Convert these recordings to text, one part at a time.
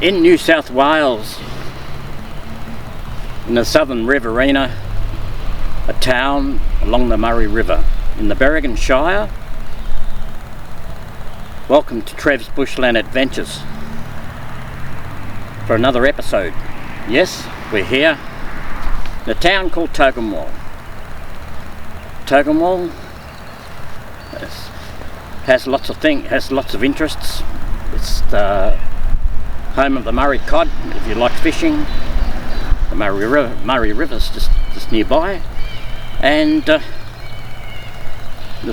in New South Wales, in the southern Riverina, a town along the Murray River in the Berrigan Shire. Welcome to TREV'S Bushland Adventures for another episode. Yes, we're here in a town called Tocumwal. Tocumwal has lots of interests. It's the home of the Murray cod, if you like fishing. The Murray River's just nearby, and there's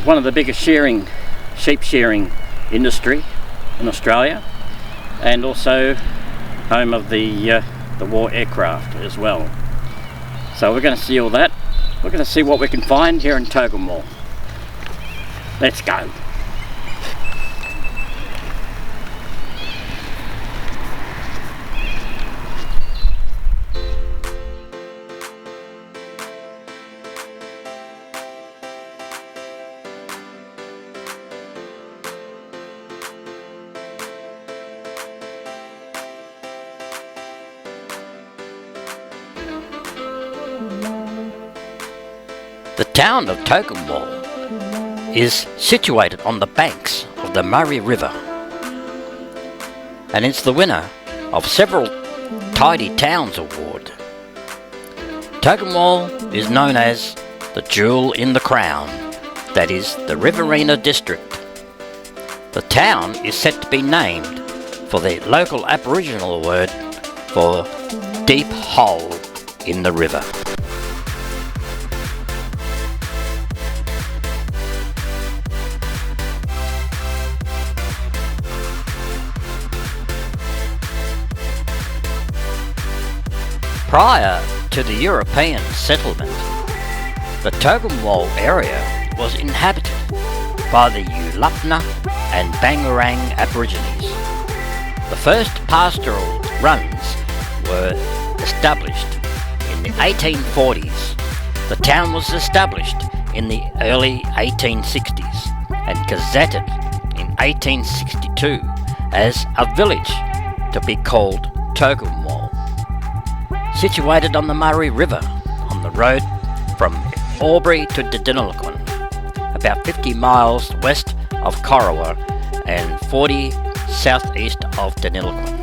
one of the biggest sheep shearing industry in Australia, and also home of the war aircraft as well. So we're going to see all that. We're going to see what we can find here in Tocumwal. Let's go. The town of Tocumwal is situated on the banks of the Murray River, and it's the winner of several Tidy Towns Award. Tocumwal is known as the Jewel in the Crown, that is the Riverina district. The town is said to be named for the local aboriginal word for deep hole in the river. Prior to the European settlement, the Tocumwal area was inhabited by the Yulupna and Bangarang Aborigines. The first pastoral runs were established in the 1840s. The town was established in the early 1860s and gazetted in 1862 as a village to be called Tocumwal. Situated on the Murray River, on the road from Albury to Deniliquin, about 50 miles west of Corowa and 40 southeast of Deniliquin.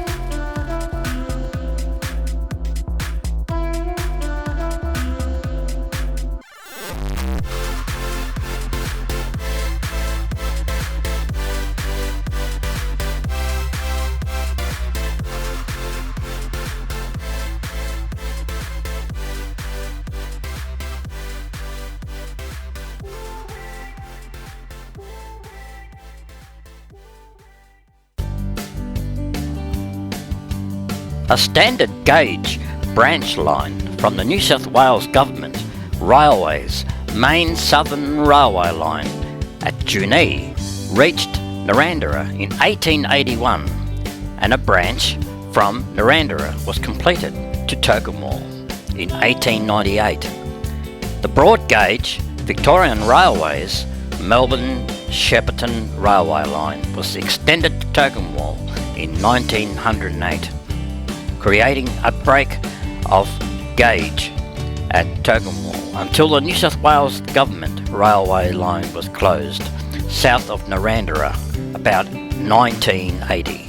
A standard gauge branch line from the New South Wales Government Railways main southern railway line at Junee reached Narrandera in 1881, and a branch from Narrandera was completed to Tocumwal in 1898. The broad gauge Victorian Railways Melbourne-Shepparton railway line was extended to Tocumwal in 1908. Creating a break of gauge at Tocumwal until the New South Wales Government railway line was closed south of Narrandera about 1980.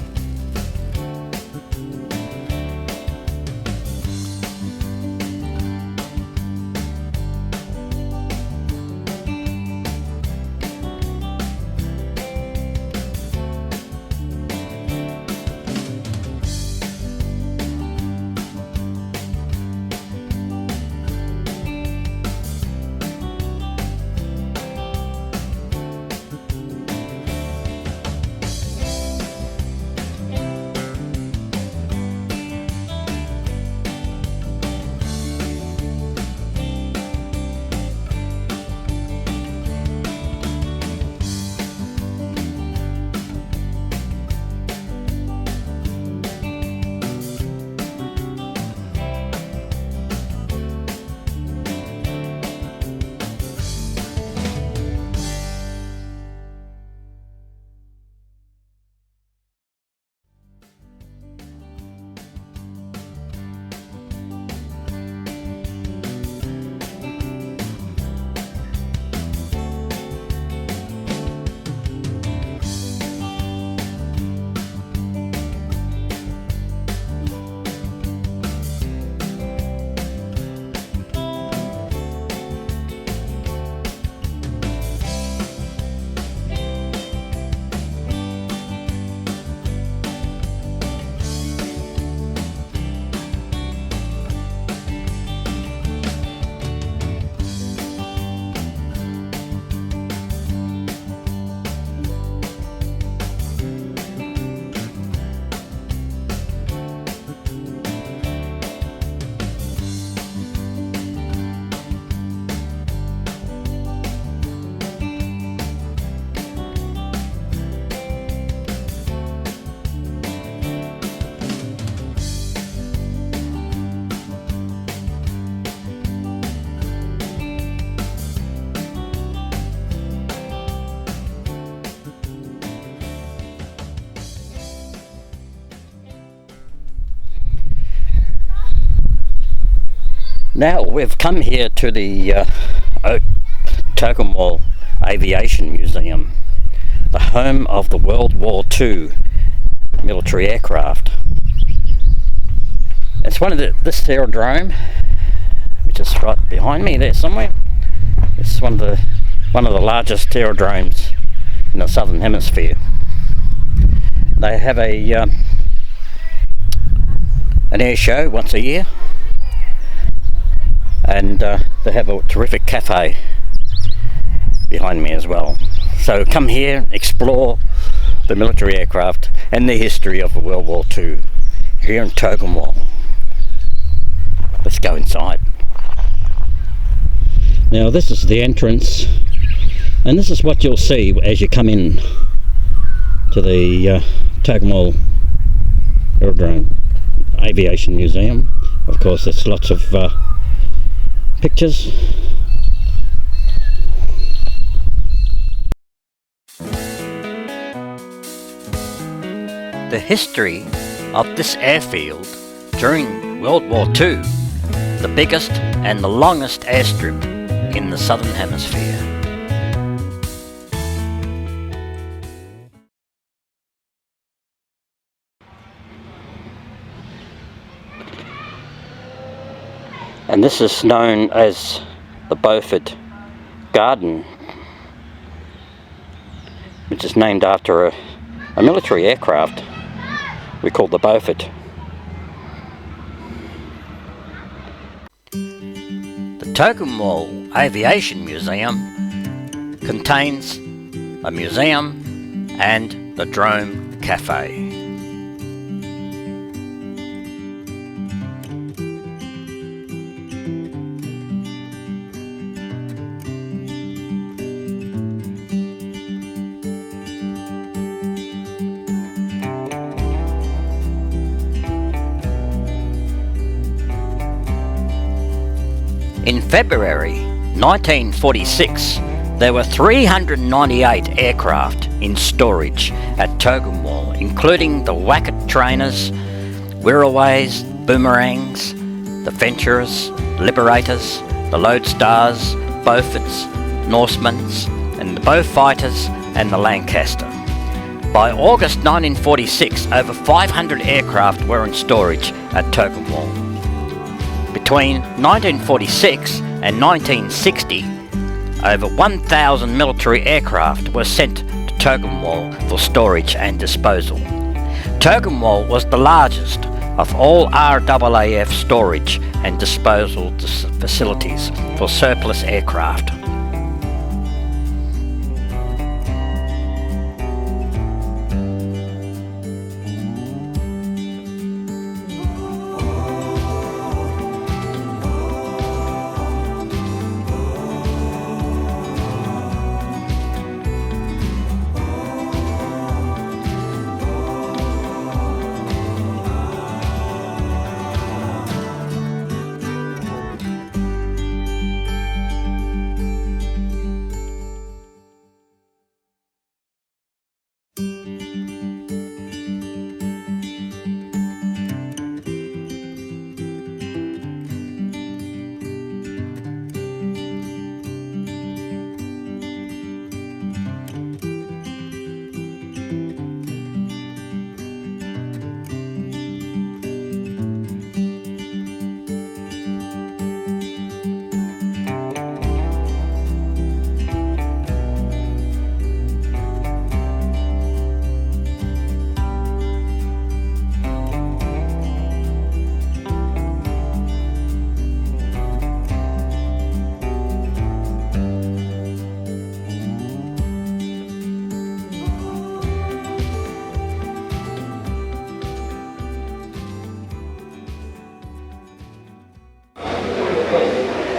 Now we've come here to the Tocumwal Aviation Museum, the home of the World War II military aircraft. It's one of this aerodrome, which is right behind me there somewhere. It's one of the largest aerodromes in the Southern Hemisphere. They have an air show once a year, and they have a terrific cafe behind me as well. So come here, explore the military aircraft and the history of World War II here in Tocumwal. Let's go inside. Now this is the entrance, and this is what you'll see as you come in to the Tocumwal Aerodrome Aviation Museum. Of course, there's lots of pictures. The history of this airfield during World War II, the biggest and the longest airstrip in the Southern Hemisphere. And this is known as the Beaufort Garden, which is named after a military aircraft we call the Beaufort. The Tocumwal Aviation Museum contains a museum and the Drome Cafe. In February 1946, there were 398 aircraft in storage at Tocumwal, including the Wacket trainers, Wirraways, Boomerangs, the Venturers, Liberators, the Lodestars, Beauforts, Norsemans, and the Beaufighters and the Lancaster. By August 1946, over 500 aircraft were in storage at Tocumwal. Between 1946 and 1960, over 1,000 military aircraft were sent to Tocumwal for storage and disposal. Tocumwal was the largest of all RAAF storage and disposal facilities for surplus aircraft.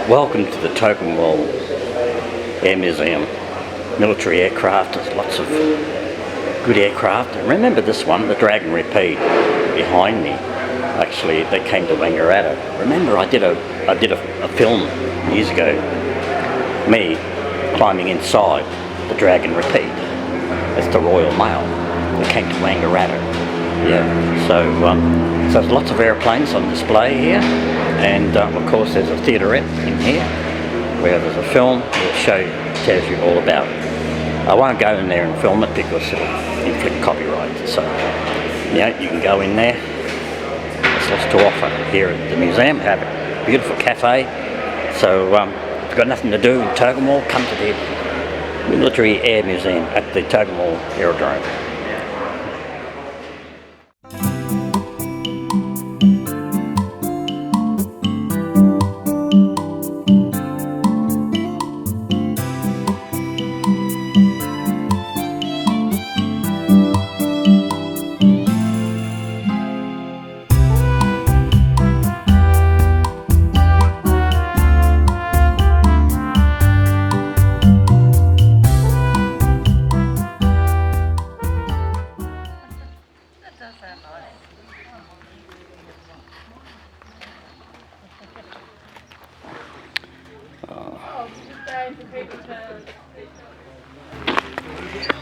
Welcome to the Tocumwal Air Museum. Military aircraft, there's lots of good aircraft. Remember this one, the Dragon Repeat, behind me. Actually, they came to Wangaratta. Remember, I did a film years ago, me climbing inside the Dragon Repeat. That's the Royal Mail. They came to Wangaratta. Yeah, so there's lots of airplanes on display here. And of course there's a theaterette in here where there's a film that tells you all about it. I won't go in there and film it because it'll inflict copyright, so yeah, you can go in there. There's lots to offer here at the museum. Have a beautiful cafe. So if you've got nothing to do in Tocumwal, come to the Military Air Museum at the Tocumwal Aerodrome.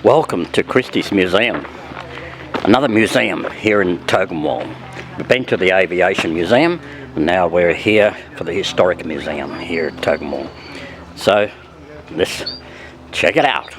Welcome to Christie's Museum, another museum here in Tocumwal. We've been to the Aviation Museum and now we're here for the Historic Museum here at Tocumwal. So let's check it out.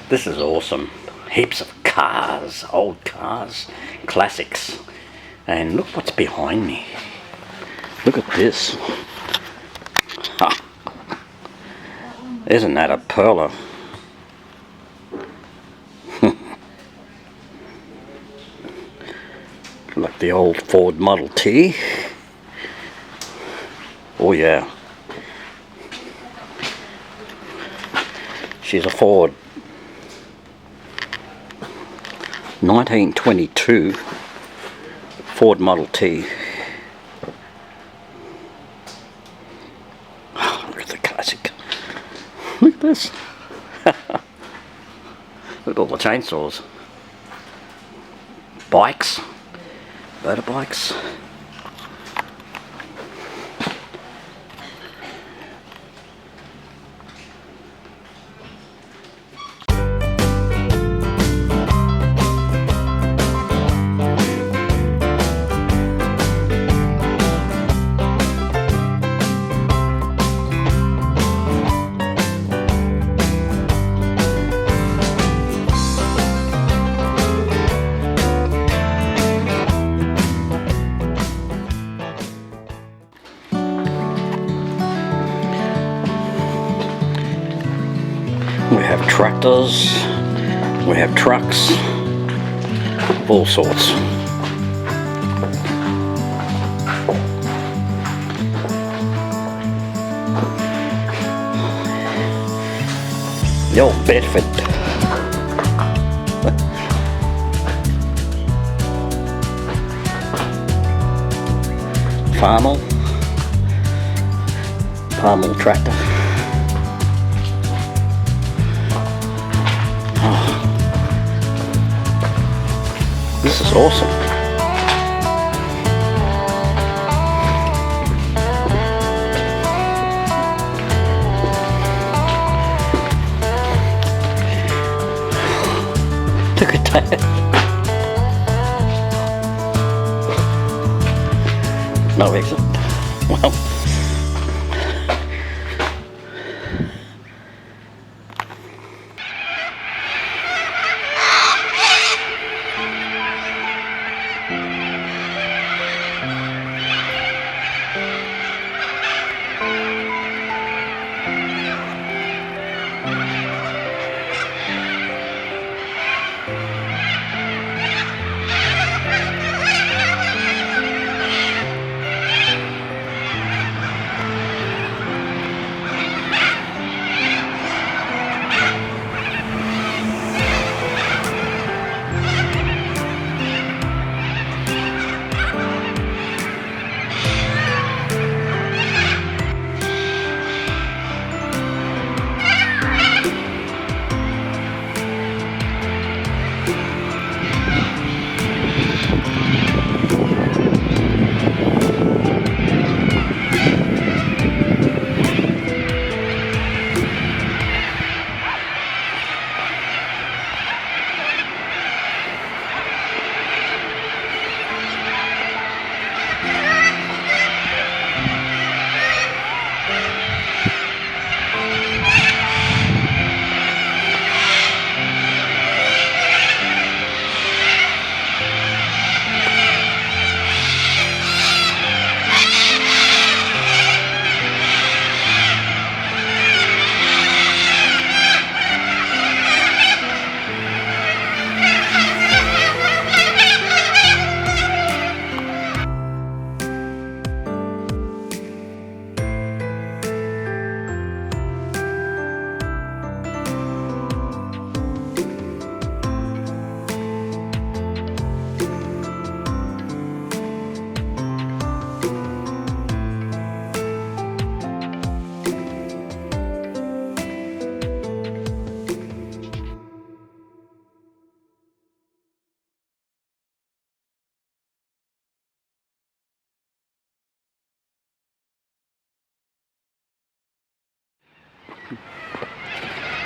This is awesome. Heaps of cars, old cars, classics. And look what's behind me. Look at this. Ha. Isn't that a pearler? Like the old Ford Model T. Oh yeah. She's a Ford 1922 Ford Model T. Oh, look at the classic. Look at this. Look at all the chainsaws. Bikes. Motorbikes. We have tractors, we have trucks, of all sorts. The old Bedford. Farmall tractor. This is awesome. No exit. Well,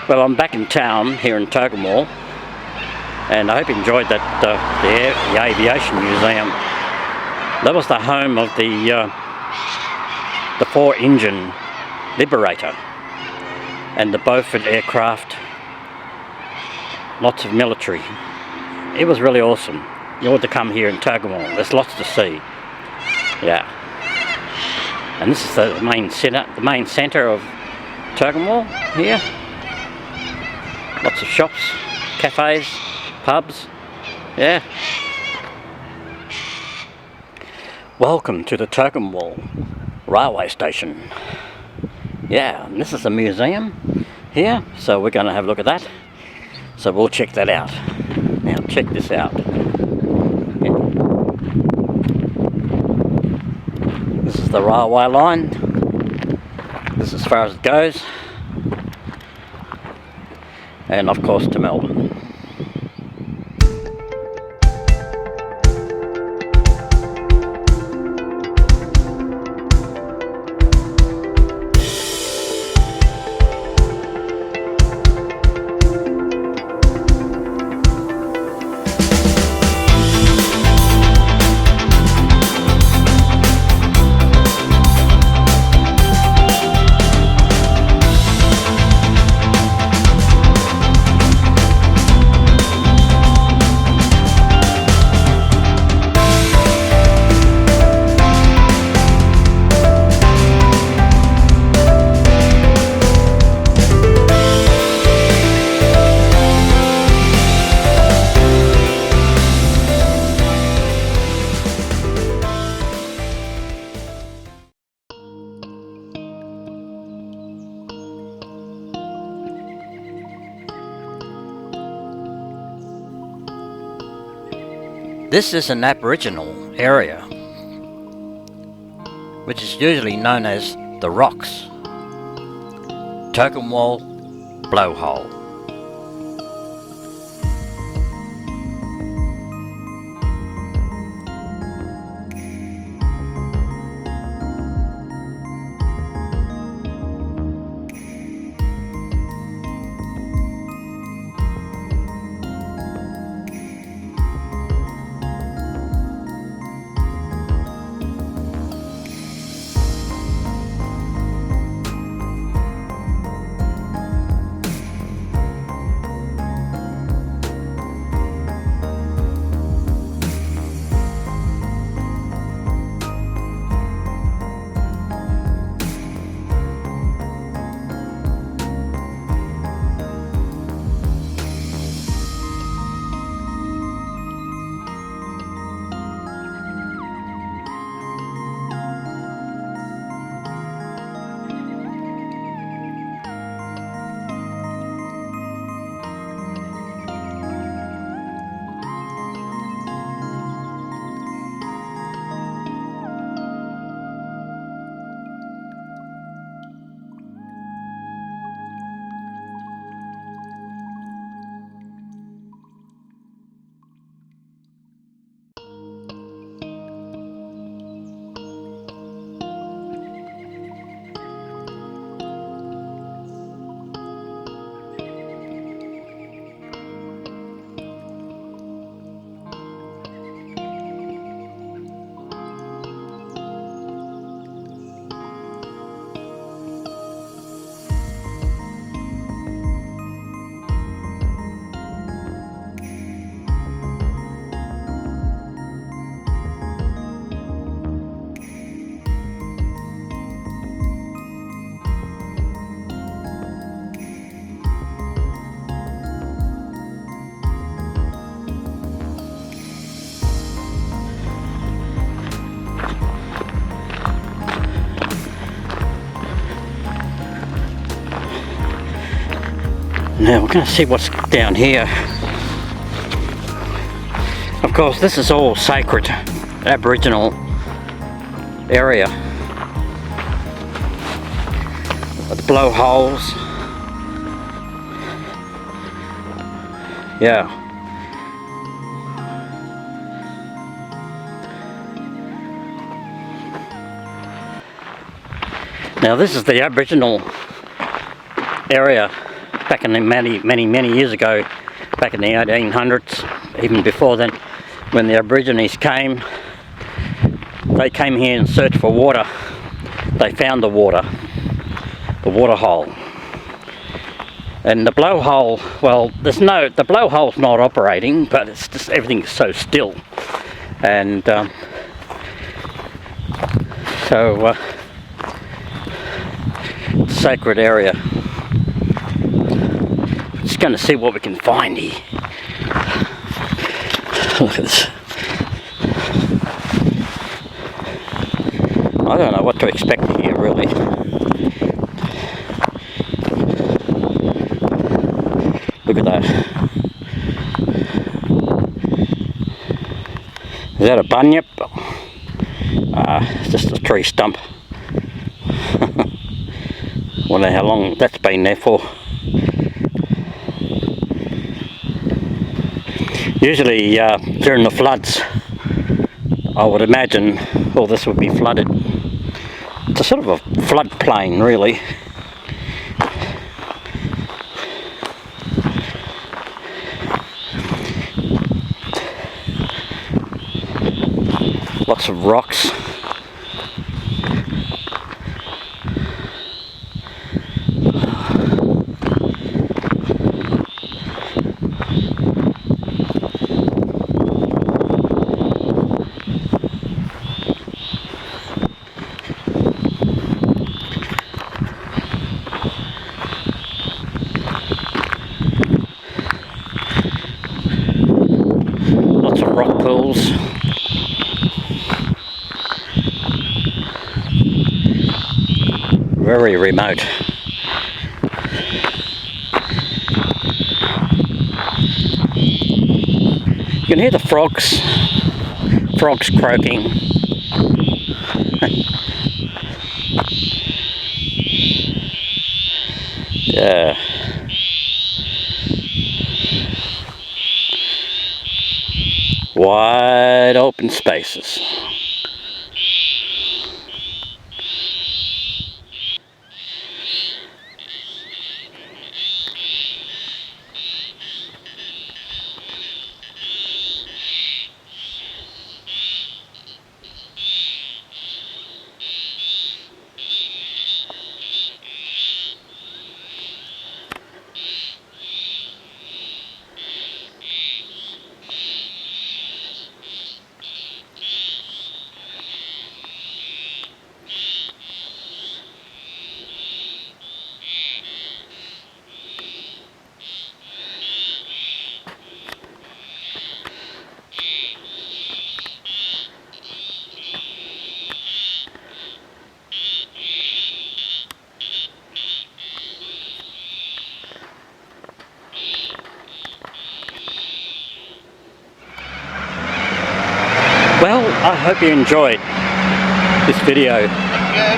well, I'm back in town here in Tocumwal, and I hope you enjoyed that the Aviation Museum. That was the home of the 4-engine Liberator and the Beaufort aircraft. Lots of military. It was really awesome. You ought to come here in Tocumwal. There's lots to see. Yeah. And this is the main centre of Tocumwal here. Lots of shops, cafes, pubs. Yeah. Welcome to the Tocumwal railway station. Yeah, and this is a museum here, so we're going to have a look at that. So we'll check that out. Now check this out. Yeah. This is the railway line. This is as far as it goes. And of course to Melbourne. This is an aboriginal area, which is usually known as the Rocks, Tocumwal Blowhole. Now we're going to see what's down here. Of course, this is all sacred Aboriginal area. The blowholes. Yeah. Now this is the Aboriginal area back in the many years ago, back in the 1800s, even before then, when the Aborigines came. They came here in search for water. They found the water hole. And the blowhole, well, the blowhole's not operating, but it's just everything's so still. And sacred area. Just going to see what we can find here. Look at this. I don't know what to expect here, really. Look at that. Is that a bunyip? It's just a tree stump. Wonder how long that's been there for. Usually during the floods, I would imagine all this would be flooded. It's a sort of a floodplain, really. Lots of rocks. Lots of rock pools. Very remote. You can hear the frogs croaking. Yeah. Wide open spaces. Well, I hope you enjoyed this video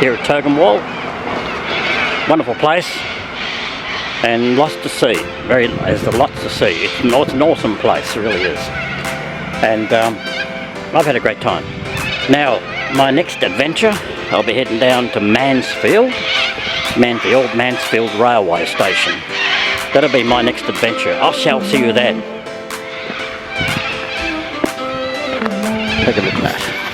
here at Tocumwal. Wonderful place and lots to see. There's lots to see. It's an awesome place, it really is. And I've had a great time. Now, my next adventure, I'll be heading down to Mansfield Railway Station. That'll be my next adventure. I shall see you then. Take a look at that.